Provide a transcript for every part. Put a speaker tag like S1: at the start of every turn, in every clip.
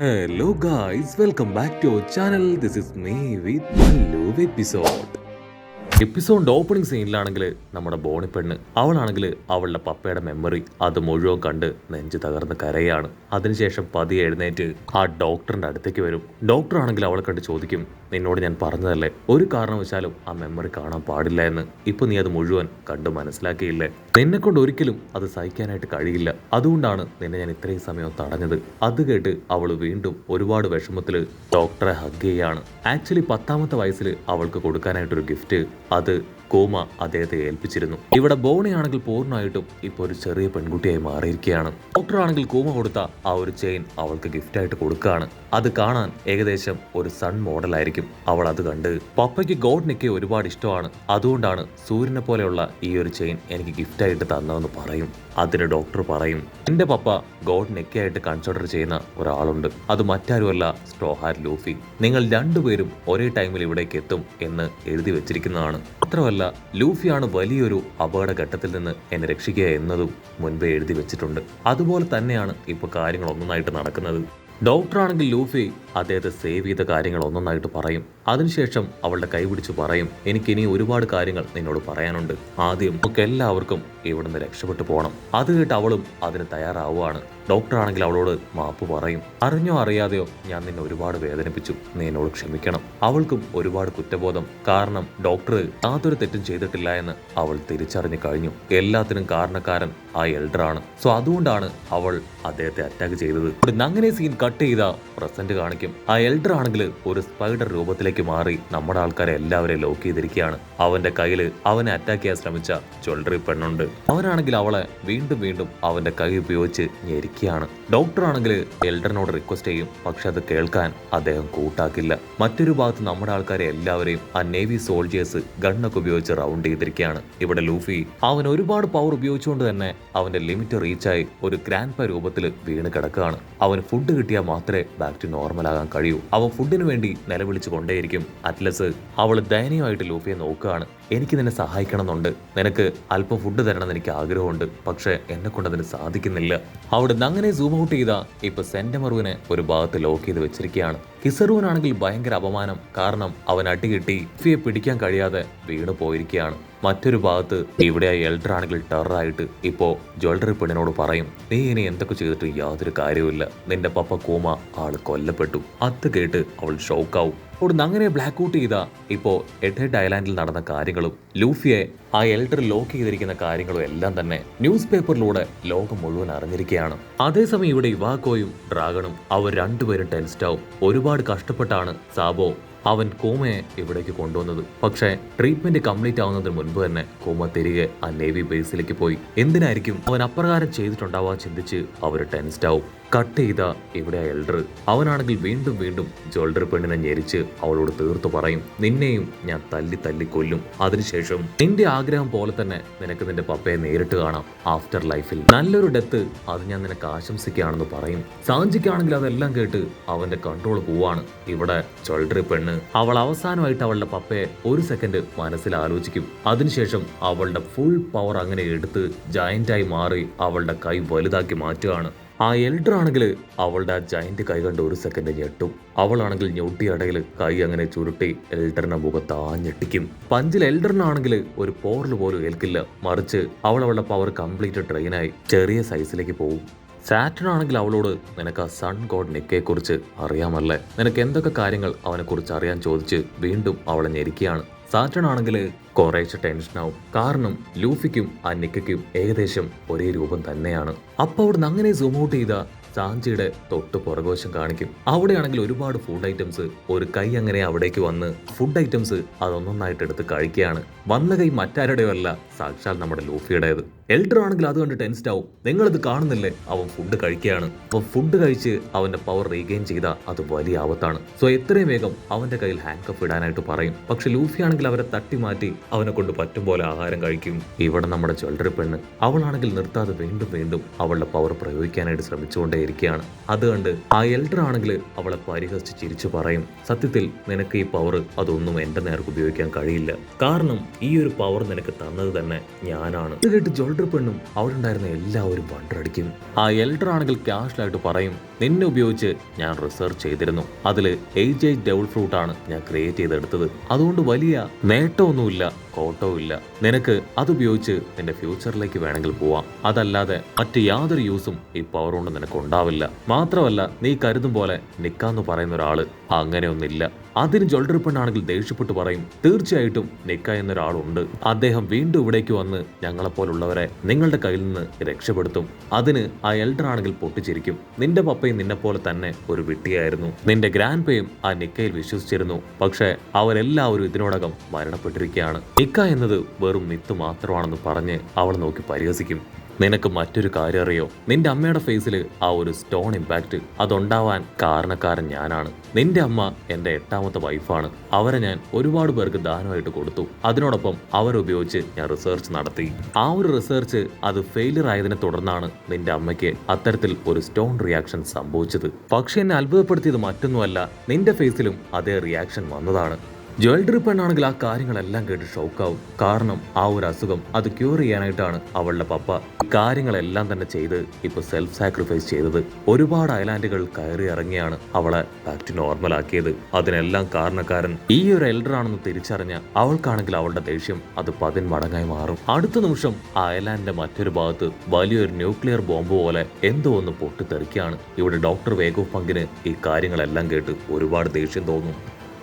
S1: Hello guys, welcome back to our channel. This is me with Mallu episode. എപ്പിസോഡിന്റെ opening സീനിലാണെങ്കിൽ നമ്മുടെ ബോണിപ്പെണ്ണ് അവളാണെങ്കിൽ അവളുടെ പപ്പയുടെ മെമ്മറി അത് മുഴുവൻ കണ്ട് നെഞ്ച് തകർന്ന് കരയാണ്. അതിനുശേഷം പതിയെ എഴുന്നേറ്റ് ആ ഡോക്ടറിന്റെ അടുത്തേക്ക് വരും. ഡോക്ടർ ആണെങ്കിൽ അവളെ കണ്ട് ചോദിക്കും, നിന്നോട് ഞാൻ പറഞ്ഞതല്ലേ ഒരു കാരണവശാലും ആ മെമ്മറി കാണാൻ പാടില്ല എന്ന്. ഇപ്പൊ നീ അത് മുഴുവൻ കണ്ട് മനസ്സിലാക്കിയില്ലേ? നിന്നെ കൊണ്ട് ഒരിക്കലും അത് സഹിക്കാനായിട്ട് കഴിയില്ല. അതുകൊണ്ടാണ് നിന്നെ ഞാൻ ഇത്രയും സമയം തടഞ്ഞത്. അത് കേട്ട് അവൾ വീണ്ടും ഒരുപാട് വിഷമത്തില് ഡോക്ടറെ ഹഗ് ചെയ്യാണ്. ആക്ച്വലി 10ാമത്തെ വയസ്സിൽ അവൾക്ക് കൊടുക്കാനായിട്ടൊരു ഗിഫ്റ്റ് അത് കോമ അദ്ദേഹത്തെ ഏൽപ്പിച്ചിരുന്നു. ഇവിടെ ബോണി ആണെങ്കിൽ പൂർണ്ണമായിട്ടും ഇപ്പൊ ഒരു ചെറിയ പെൺകുട്ടിയായി മാറിയിരിക്കുകയാണ്. ഡോക്ടർ ആണെങ്കിൽ കോമ കൊടുത്ത ആ ഒരു ചെയിൻ അവൾക്ക് ഗിഫ്റ്റായിട്ട് കൊടുക്കുകയാണ്. അത് കാണാൻ ഏകദേശം ഒരു സൺ മോഡലായിരിക്കും. അവൾ അത് കണ്ട് പപ്പയ്ക്ക് ഗോഡ് നെക്കെ ഒരുപാട് ഇഷ്ടമാണ്, അതുകൊണ്ടാണ് സൂര്യനെ പോലെയുള്ള ഈ ഒരു ചെയിൻ എനിക്ക് ഗിഫ്റ്റായിട്ട് തന്നതെന്ന് പറയും. അതിന് ഡോക്ടർ പറയും, എന്റെ പപ്പ ഗോഡ് നെക്കയായിട്ട് കൺസിഡർ ചെയ്യുന്ന ഒരാളുണ്ട്, അത് മറ്റാരുമല്ല സ്ട്രോഹാറ്റ് ലൂഫി. നിങ്ങൾ രണ്ടുപേരും ഒരേ ടൈമിൽ ഇവിടേക്ക് എത്തും എന്ന് എഴുതി വെച്ചിരിക്കുന്നതാണ്. മാത്രമല്ല ലൂഫിയാണ് വലിയൊരു അപകടഘട്ടത്തിൽ നിന്ന് എന്നെ രക്ഷിക്കുക എന്നതും മുൻപേ എഴുതി വെച്ചിട്ടുണ്ട്. അതുപോലെ തന്നെയാണ് ഇപ്പൊ കാര്യങ്ങൾ ഒന്നൊന്നായിട്ട് നടക്കുന്നത്. ഡോക്ടറാണെങ്കിൽ ലൂഫി അദ്ദേഹത്തെ സേവ് ചെയ്ത കാര്യങ്ങൾ ഒന്നൊന്നായിട്ട് പറയും. അതിനുശേഷം അവളുടെ കൈ പിടിച്ച് പറയും, എനിക്കിനി ഒരുപാട് കാര്യങ്ങൾ നിന്നോട് പറയാനുണ്ട്. ആദ്യം നമുക്ക് എല്ലാവർക്കും ഇവിടുന്ന് രക്ഷപ്പെട്ടു പോകണം. അത് കേട്ട് അവളും അതിന് തയ്യാറാവുകയാണ്. ഡോക്ടറാണെങ്കിൽ അവളോട് മാപ്പ് പറയും. അറിഞ്ഞോ അറിയാതെയോ ഞാൻ നിന്നെ ഒരുപാട് വേദനിപ്പിച്ചു, നീ എന്നോട് ക്ഷമിക്കണം. അവൾക്കും ഒരുപാട് കുറ്റബോധം, കാരണം ഡോക്ടർ യാതൊരു തെറ്റും ചെയ്തിട്ടില്ല എന്ന് അവൾ തിരിച്ചറിഞ്ഞു കഴിഞ്ഞു. എല്ലാത്തിനും കാരണക്കാരൻ ആ എൽഡറാണ്. സോ അതുകൊണ്ടാണ് അവൾ അദ്ദേഹത്തെ അറ്റാക്ക് ചെയ്തത്. അങ്ങനെ സീൻ കട്ട് ചെയ്ത പ്രസന്റ് കാണിക്കും. ആ എൽഡർ ആണെങ്കിൽ ഒരു സ്പൈഡർ രൂപത്തിലേക്ക് മാറി നമ്മുടെ ആൾക്കാരെ എല്ലാവരെയും ലോക്ക് ചെയ്തിരിക്കുകയാണ്. അവന്റെ കയ്യിൽ അവനെ അറ്റാക്ക് ചെയ്യാൻ ശ്രമിച്ച ജ്വല്ലറി പെണ്ണുണ്ട്. അവനാണെങ്കിൽ അവളെ വീണ്ടും വീണ്ടും അവന്റെ കൈ ഉപയോഗിച്ച് ഞെരിക്കുകയാണ്. ഡോക്ടർ ആണെങ്കിൽ എൽഡറിനോട് റിക്വസ്റ്റ് ചെയ്യും, പക്ഷെ അത് കേൾക്കാൻ അദ്ദേഹം കൂട്ടാക്കില്ല. മറ്റൊരു ഭാഗത്ത് നമ്മുടെ ആൾക്കാരെ എല്ലാവരെയും ആ നേവി സോൾജേഴ്സ് ഗണ്ണൊക്കെ ഉപയോഗിച്ച് റൗണ്ട് ചെയ്തിരിക്കുകയാണ്. ഇവിടെ ലൂഫി അവൻ ഒരുപാട് പവർ ഉപയോഗിച്ചുകൊണ്ട് തന്നെ അവന്റെ ലിമിറ്റ് റീച്ചായി ഒരു ഗ്രാൻഡ് പ രൂപത്തിൽ വീണ് കിടക്കുകയാണ്. അവൻ ഫുഡ് കിട്ടിയാൽ മാത്രമേ ബാക്ക് ടു നോർമൽ ആകാൻ കഴിയൂ. അവൻ ഫുഡിന് വേണ്ടി നിലവിളിച്ചു കൊണ്ടേയിരിക്കും. അറ്റ്ലസ് അവൾ ദയനീയമായിട്ട് ലൂഫിയെ നോക്കുകയാണ്. എനിക്ക് നിന്നെ സഹായിക്കണമെന്നുണ്ട്, നിനക്ക് അല്പം ഫുഡ് തരണമെന്ന് എനിക്ക് ആഗ്രഹമുണ്ട്, പക്ഷെ എന്നെ കൊണ്ട് അതിന് സാധിക്കുന്നില്ല. അവിടെ നിന്ന് അങ്ങനെ സൂം ഔട്ട് ചെയ്ത ഇപ്പൊ സെന്റമറുവിനെ ഒരു ഭാഗത്ത് ലോക്ക് ചെയ്ത് വെച്ചിരിക്കുകയാണ്. കിസറുവിനാണെങ്കിൽ ഭയങ്കര അപമാനം, കാരണം അവൻ അടികിട്ടി ലൂഫിയെ പിടിക്കാൻ കഴിയാതെ വീണ് പോയിരിക്കുകയാണ്. മറ്റൊരു ഭാഗത്ത് ഇവിടെ എൽഡർ ആണെങ്കിൽ ടെററായിട്ട് ഇപ്പോ ജ്വല്ലറി പെണ്ണിനോട് പറയും, നീ ഇനി എന്തൊക്കെ ചെയ്തിട്ട് യാതൊരു കാര്യവുമില്ല, നിന്റെ പപ്പ കോമ ആള് കൊല്ലപ്പെട്ടു. അത് കേട്ട് അവൾ ഷോക്കാവും. അവിടുന്ന് അങ്ങനെ ബ്ലാക്ക് ഔട്ട് ചെയ്ത ഇപ്പോ എഡ്ഹെഡ് ഐലാൻഡിൽ നടന്ന കാര്യങ്ങളും ലൂഫിയെ ആ എൽഡർ ലോക്ക് ചെയ്തിരിക്കുന്ന കാര്യങ്ങളും എല്ലാം തന്നെ ന്യൂസ് പേപ്പറിലൂടെ ലോകം മുഴുവൻ അറിഞ്ഞിരിക്കുകയാണ്. അതേസമയം ഇവിടെ ഇവാക്കോയും ഡ്രാഗണും അവർ രണ്ടുപേരും ടെൻസ്ഡാവും. ഒരുപാട് കഷ്ടപ്പെട്ടാണ് സാബോ അവൻ കോമയെ ഇവിടേക്ക് കൊണ്ടുവന്നത്. പക്ഷേ ട്രീറ്റ്മെന്റ് കംപ്ലീറ്റ് ആവുന്നതിന് മുൻപ് തന്നെ കോമ തിരികെ ആ നേവി ബേസിലേക്ക് പോയി. എന്തിനായിരിക്കും അവൻ അപ്രകാരം ചെയ്തിട്ടുണ്ടാവാൻ ചിന്തിച്ച് അവർ ടെൻസ്ഡാവും. കട്ട് ചെയ്ത ഇവിടെ എൽഡർ അവനാണെങ്കിൽ വീണ്ടും വീണ്ടും ജ്വല്ലറി പെണ്ണിനെ ഞെരിച്ച് അവളോട് തീർത്തു പറയും, നിന്നെയും ഞാൻ തല്ലി തല്ലി കൊല്ലും. അതിനുശേഷം നിന്റെ ആഗ്രഹം പോലെ തന്നെ നിനക്ക് നിന്റെ പപ്പയെ നേരിട്ട് കാണാം ആഫ്റ്റർ ലൈഫിൽ, നല്ലൊരു ഡെത്ത് അത് ഞാൻ നിനക്ക് ആശംസിക്കുകയാണെന്ന് പറയും. സാഞ്ചിക്കാണെങ്കിൽ അതെല്ലാം കേട്ട് അവന്റെ കൺട്രോൾ പോവാണ്. ഇവിടെ ജ്വല്ലറി പെണ്ണ് അവൾ അവസാനമായിട്ട് അവളുടെ പപ്പയെ ഒരു സെക്കൻഡ് മനസ്സിൽ ആലോചിക്കും. അതിനുശേഷം അവളുടെ ഫുൾ പവർ അങ്ങനെ എടുത്ത് ജയന്റായി മാറി അവളുടെ കൈ വലുതാക്കി മാറ്റുകയാണ്. ആ എൽഡർ ആണെങ്കിൽ അവളുടെ ആ ജയന്റ് കൈ കണ്ട് ഒരു സെക്കൻഡ് ഞെട്ടും. അവളാണെങ്കിൽ ഞൊട്ടിയടയിൽ കൈ അങ്ങനെ ചുരുട്ടി എൽഡറിന്റെ മുഖത്ത് ആഞ്ഞെട്ടിക്കും. പഞ്ചിൽ എൽഡറിനാണെങ്കിൽ ഒരു പോറൽ പോലും ഏൽക്കില്ല, മറിച്ച് അവളുടെ പവർ കംപ്ലീറ്റ് ട്രെയിനായി ചെറിയ സൈസിലേക്ക് പോകും. സാറ്റൺ ആണെങ്കിൽ അവളോട്, നിനക്ക് ആ സൺ ഗോഡ് നെക്കയെ കുറിച്ച് അറിയാമല്ലേ, നിനക്ക് എന്തൊക്കെ കാര്യങ്ങൾ അവനെ കുറിച്ച് അറിയാൻ ചോദിച്ച് വീണ്ടും അവളെ ഞെരിക്കുകയാണ്. സാറ്റൺ ആണെങ്കിൽ കുറേശ്ശെ ടെൻഷനാവും, കാരണം ലൂഫിക്കും ആ നിക്കയ്ക്കും ഏകദേശം ഒരേ രൂപം തന്നെയാണ്. അപ്പൊ അവിടുന്ന് അങ്ങനെ സൂം ഔട്ട് ചെയ്ത സാഞ്ചിയുടെ തൊട്ട് പുറകുവശം കാണിക്കും. അവിടെയാണെങ്കിൽ ഒരുപാട് ഫുഡ് ഐറ്റംസ്, ഒരു കൈ അങ്ങനെ അവിടേക്ക് വന്ന് ഫുഡ് ഐറ്റംസ് അതൊന്നൊന്നായിട്ട് എടുത്ത് കഴിക്കുകയാണ്. വന്ന കൈ മറ്റാരുടെയോ അല്ല, സാക്ഷാൽ നമ്മുടെ ലൂഫിയുടേത്. എൽഡർ ആണെങ്കിൽ അത് കണ്ട് ടെൻസ്ഡ് ആവും. നിങ്ങളിത് കാണുന്നില്ലേ, അവൻ ഫുഡ് കഴിക്കുകയാണ്. അപ്പൊ ഫുഡ് കഴിച്ച് അവന്റെ പവർ റീഗെയിൻ ചെയ്ത അത് വലിയ ആപത്താണ്. സോ എത്രയും വേഗം അവന്റെ കയ്യിൽ ഹാൻഡ് കഫ് ഇടാനായിട്ട് പറയും. പക്ഷെ ലൂഫി ആണെങ്കിൽ അവരെ തട്ടി മാറ്റി അവനെ കൊണ്ട് പറ്റും പോലെ ആഹാരം കഴിക്കും. ഇവിടെ നമ്മുടെ ജ്വല്ലറി പെണ്ണ് അവളാണെങ്കിൽ നിർത്താതെ വീണ്ടും വീണ്ടും അവളുടെ പവർ പ്രയോഗിക്കാനായിട്ട് ശ്രമിച്ചുകൊണ്ടേയിരിക്കുകയാണ്. അത് കണ്ട് ആ എൽഡർ ആണെങ്കിൽ അവളെ പരിഹസിച്ച് ചിരിച്ചു പറയും, സത്യത്തിൽ നിനക്ക് ഈ പവർ അതൊന്നും എന്റെ നേർക്ക് ഉപയോഗിക്കാൻ കഴിയില്ല, കാരണം ഈ ഒരു പവർ നിനക്ക് തന്നത് തന്നെ ഞാനാണ്. ഇത് കേട്ട് ജ്വല്ലറി പെണ്ണും അവിടെ ഉണ്ടായിരുന്ന എല്ലാവരും വണ്ടടിക്കും. ആ എൽഡർ ആണെങ്കിൽ ക്യാഷ്വലായിട്ട് പറയും, നിന്നെ ഉപയോഗിച്ച് ഞാൻ റിസർച്ച് ചെയ്തിരുന്നു. അതിൽ AJ ഡബിൾ ഫ്രൂട്ട് ആണ് ഞാൻ ക്രിയേറ്റ് ചെയ്തെടുത്തത്. അതുകൊണ്ട് വലിയ നേട്ടമൊന്നുമില്ല, കോട്ടവുമില്ല. നിനക്ക് അതുപയോഗിച്ച് നിന്റെ ഫ്യൂച്ചറിലേക്ക് വേണമെങ്കിൽ പോവാം. അതല്ലാതെ മറ്റ് യാതൊരു യൂസും ഈ പവർ കൊണ്ട് നിനക്ക് ഉണ്ടാവില്ല. മാത്രമല്ല നീ കരുതും പോലെ നിക്കാന്ന് പറയുന്ന ഒരാള് അങ്ങനെയൊന്നില്ല. അതിന് ജ്വല്ലറി പെണ്ണാണെങ്കിൽ ദേഷ്യപ്പെട്ട് പറയും, തീർച്ചയായിട്ടും നിക്ക എന്നൊരാളുണ്ട്. അദ്ദേഹം വീണ്ടും ഇവിടേക്ക് വന്ന് ഞങ്ങളെപ്പോലുള്ളവരെ നിങ്ങളുടെ കയ്യിൽ നിന്ന് രക്ഷപ്പെടുത്തും. അതിന് ആ എൽഡർ ആണെങ്കിൽ പൊട്ടിച്ചിരിക്കും. നിന്റെ പപ്പയും നിന്നെ പോലെ തന്നെ ഒരു വിട്ടിയായിരുന്നു. നിന്റെ ഗ്രാൻഡ് പേയും ആ നിക്കയിൽ വിശ്വസിച്ചിരുന്നു. പക്ഷെ അവരെല്ലാവരും ഇതിനോടകം മരണപ്പെട്ടിരിക്കുകയാണ്. നിക്ക എന്നത് വെറും മിത്ത് മാത്രമാണെന്ന് പറഞ്ഞ് അവളെ നോക്കി പരിഹസിക്കും. നിനക്ക് മറ്റൊരു കാര്യം അറിയോ? നിന്റെ അമ്മയുടെ ഫേസിൽ ആ ഒരു സ്റ്റോൺ ഇമ്പാക്റ്റ് അതുണ്ടാവാൻ കാരണക്കാരൻ ഞാനാണ്. നിന്റെ അമ്മ എൻ്റെ 8ാമത്തെ വൈഫാണ്. അവരെ ഞാൻ ഒരുപാട് പേർക്ക് ദാനമായിട്ട് കൊടുത്തു. അതിനോടൊപ്പം അവരുപയോഗിച്ച് ഞാൻ റിസർച്ച് നടത്തി. ആ ഒരു റിസർച്ച് അത് ഫെയിലിയർ ആയതിനെ തുടർന്നാണ് നിന്റെ അമ്മയ്ക്ക് അത്തരത്തിൽ ഒരു സ്റ്റോൺ റിയാക്ഷൻ സംഭവിച്ചത്. പക്ഷെ എന്നെ അത്ഭുതപ്പെടുത്തിയത് മറ്റൊന്നുമല്ല, നിന്റെ ഫേസിലും അതേ റിയാക്ഷൻ വന്നതാണ്. ജ്വല്ലറി പെണ്ണാണെങ്കിൽ ആ കാര്യങ്ങളെല്ലാം കേട്ട് ഷോക്കാവും. കാരണം ആ ഒരു അസുഖം അത് ക്യൂർ ചെയ്യാനായിട്ടാണ് അവളുടെ പപ്പ കാര്യങ്ങളെല്ലാം തന്നെ ചെയ്ത് ഇപ്പൊ സെൽഫ് സാക്രിഫൈസ് ചെയ്തത്. ഒരുപാട് ഐലാൻഡുകൾ കയറി ഇറങ്ങിയാണ് അവളെ ബാക്ക് ടു നോർമൽ ആക്കിയത്. അതിനെല്ലാം കാരണക്കാരൻ ഈ ഒരു എൽഡർ ആണെന്ന് തിരിച്ചറിഞ്ഞ അവൾക്കാണെങ്കിൽ അവളുടെ ദേഷ്യം അത് 10 മടങ്ങായി മാറും. അടുത്ത നിമിഷം ആ ഐലാൻഡിന്റെ മറ്റൊരു ഭാഗത്ത് വലിയൊരു ന്യൂക്ലിയർ ബോംബ് പോലെ എന്തോ ഒന്ന് പൊട്ടിത്തെറിക്കുകയാണ്. ഇവിടെ ഡോക്ടർ വേഗോഫ് പങ്കിന് ഈ കാര്യങ്ങളെല്ലാം കേട്ട് ഒരുപാട് ദേഷ്യം തോന്നും.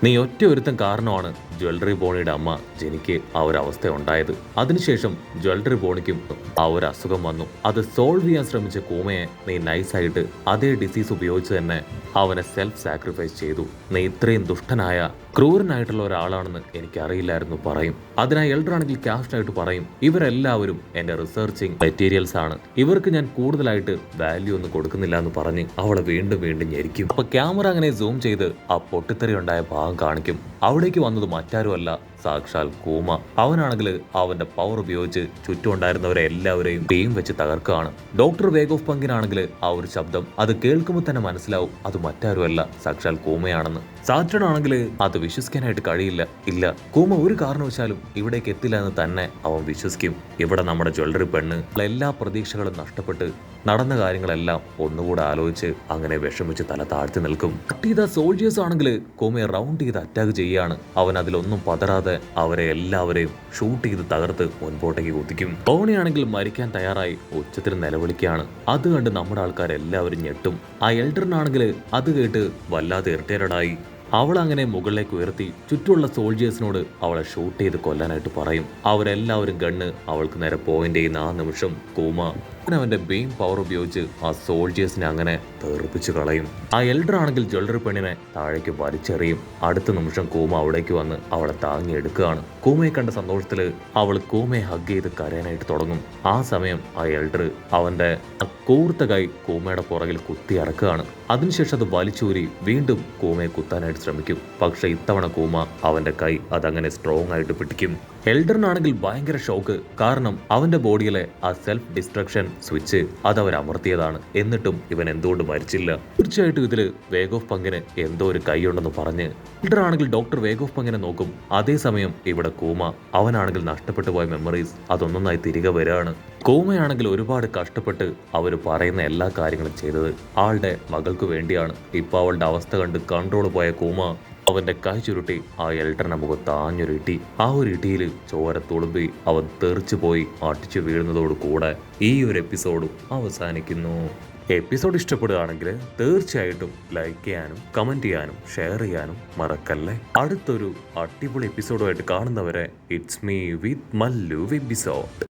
S1: നീ ഒറ്റ ഒരുത്തം കാരണമാണ് ജ്വല്ലറി ബോണിയുടെ അമ്മ ജനിക്ക് ആ ഒരു അവസ്ഥ ഉണ്ടായത്. അതിനുശേഷം ജ്വല്ലറി ബോണിക്കും ആ ഒരു അസുഖം വന്നു. അത് സോൾവ് ചെയ്യാൻ ശ്രമിച്ച കൂമയെ നീ നൈസായിട്ട് അതേ ഡിസീസ് ഉപയോഗിച്ച് തന്നെ അവനെ സെൽഫ് സാക്രിഫൈസ് ചെയ്തു. നീ ഇത്രയും ദുഷ്ടനായ ക്രൂരനായിട്ടുള്ള ഒരാളാണെന്ന് എനിക്കറിയില്ലായിരുന്നു പറയും. അതിനായി എൽഡർ ആണെങ്കിൽ ക്യാഷ്ടായിട്ട് പറയും, ഇവരെല്ലാവരും എൻ്റെ റിസർച്ചിങ് മെറ്റീരിയൽസ് ആണ്. ഇവർക്ക് ഞാൻ കൂടുതലായിട്ട് വാല്യൂ ഒന്നും കൊടുക്കുന്നില്ല എന്ന് പറഞ്ഞ് അവളെ വീണ്ടും വീണ്ടും ഞെരിക്കും. അപ്പൊ ക്യാമറ അങ്ങനെ സൂം ചെയ്ത് ആ പൊട്ടിത്തെറി ഉണ്ടായ ഭാഗം കാണിക്കും. അവിടേക്ക് വന്നത് മറ്റാരുമല്ല, സാക്ഷാൽ കൂമ. അവനാണെങ്കിൽ അവന്റെ പവർ ഉപയോഗിച്ച് ചുറ്റും ഉണ്ടായിരുന്നവരെ എല്ലാവരെയും ടീം വെച്ച് തകർക്കുകയാണ്. ഡോക്ടർ വേഗോഫ് പങ്കിനാണെങ്കിൽ ആ ഒരു ശബ്ദം അത് കേൾക്കുമ്പോൾ തന്നെ മനസ്സിലാവും അത് മറ്റാരുമല്ല, സാക്ഷാൽ കൂമയാണെന്ന്. സാറ്റൺ ആണെങ്കിൽ അത് വിശ്വസിക്കാനായിട്ട് കഴിയില്ല. ഇല്ല, കൂമ ഒരു കാരണവശാലും ഇവിടേക്ക് എത്തില്ല എന്ന് തന്നെ അവൻ വിശ്വസിക്കും. ഇവിടെ നമ്മുടെ ജ്വല്ലറി പെണ്ണ് എല്ലാ പ്രതീക്ഷകളും നഷ്ടപ്പെട്ട് നടന്ന കാര്യങ്ങളെല്ലാം ഒന്നുകൂടെ ആലോചിച്ച് അങ്ങനെ വിഷമിച്ച് തല താഴ്ത്തി നിൽക്കും. സോൾജേഴ്സ് ആണെങ്കിൽ കൂമയെ റൗണ്ട് ചെയ്ത് അറ്റാക്ക് ചെയ്യാണ്. അവൻ അതിലൊന്നും പതറാതെ അവരെ എല്ലാവരെയും ഷൂട്ട് ചെയ്ത് തകർത്ത് മുൻപോട്ടേക്ക് കുത്തിക്കും. ടോണിയാണെങ്കിൽ മരിക്കാൻ തയ്യാറായി ഉച്ചത്തിൽ നിലവിളിക്കുകയാണ്. അത് കണ്ട് നമ്മുടെ ആൾക്കാർ എല്ലാവരും ഞെട്ടും. ആ എൽഡറിനാണെങ്കിൽ അത് കേട്ട് വല്ലാതെ ഇറിറ്റേറ്റഡായി. അവൾ അങ്ങനെ മുകളിലേക്ക് ഉയർത്തി ചുറ്റുമുള്ള സോൾജേഴ്സിനോട് അവളെ ഷൂട്ട് ചെയ്ത് കൊല്ലാനായിട്ട് പറയും. അവരെല്ലാവരും ഗണ്ണ് അവൾക്ക് നേരെ പോയിന്റ് ചെയ്യുന്ന ആ നിമിഷം കൂമ അവന്റെ ബെയിം പവർ ഉപയോഗിച്ച് ആ സോൾജേഴ്സിനെ അങ്ങനെ തെറിപ്പിച്ചു കളയും. ആ എൽഡർ ആണെങ്കിൽ ജ്വല്ലറി പെണ്ണിനെ താഴേക്ക് വലിച്ചെറിയും. അടുത്ത നിമിഷം കൂമ അവിടേക്ക് വന്ന് അവളെ താങ്ങിയെടുക്കുകയാണ്. കൂമയെ കണ്ട സന്തോഷത്തില് അവൾ കൂമയെ ഹഗ് ചെയ്ത് കരയാനായിട്ട് തുടങ്ങും. ആ സമയം ആ എൽഡർ അവന്റെ കൂർത്ത കൈ കൂമയുടെ പുറകിൽ കുത്തി ഇറക്കുകയാണ്. അതിനുശേഷം അത് വലിച്ചൂരി വീണ്ടും കൂമയെ കുത്താനായിട്ട് ശ്രമിക്കും. പക്ഷെ ഇത്തവണ കൂമ അവന്റെ കൈ അതങ്ങനെ സ്ട്രോങ് ആയിട്ട് പിടിക്കും. എൽഡറിനാണെങ്കിൽ ഭയങ്കര ഷോക്ക്. കാരണം അവന്റെ ബോഡിയിലെ ആ സെൽഫ് ഡിസ്ട്രക്ഷൻ സ്വിച്ച് അത് അവർ അമർത്തിയതാണ്. എന്നിട്ടും ഇവൻ എന്തുകൊണ്ട് മരിച്ചില്ല? തീർച്ചയായിട്ടും ഇതില് വേഗോഫ് പങ്കിന് എന്തോ ഒരു കൈയുണ്ടെന്ന് പറഞ്ഞ് എൽഡർ ആണെങ്കിൽ ഡോക്ടർ വേഗോഫ് പങ്കിനെ നോക്കും. അതേസമയം ഇവിടെ കൂമ അവനാണെങ്കിൽ നഷ്ടപ്പെട്ടു പോയ മെമ്മറീസ് അതൊന്നൊന്നായി തിരികെ വരികയാണ്. കൂമയാണെങ്കിൽ ഒരുപാട് കഷ്ടപ്പെട്ട് അവർ പറയുന്ന എല്ലാ കാര്യങ്ങളും ചെയ്തത് ആളുടെ മകൾക്ക് വേണ്ടിയാണ്. ഇപ്പൊ അവളുടെ അവസ്ഥ കണ്ട് കൺട്രോൾ പോയ കൂമ അവന്റെ കൈ ചുരുട്ടി ആ എൽഡറിന്റെ മുഖത്ത് ആഞ്ഞൊരു ഇട്ടി. ആ ഒരു ഇടിയിൽ ചോര തുളുമ്പി അവൻ തെറിച്ചു പോയി അടിച്ചു വീഴുന്നതോട് കൂടെ ഈ ഒരു എപ്പിസോഡും അവസാനിക്കുന്നു. എപ്പിസോഡ് ഇഷ്ടപ്പെടുകയാണെങ്കിൽ തീർച്ചയായിട്ടും ലൈക്ക് ചെയ്യാനും കമന്റ് ചെയ്യാനും ഷെയർ ചെയ്യാനും മറക്കല്ലേ. അടുത്തൊരു അടിപൊളി എപ്പിസോഡുമായിട്ട് കാണുന്നവരെ it's me with Mallu episode.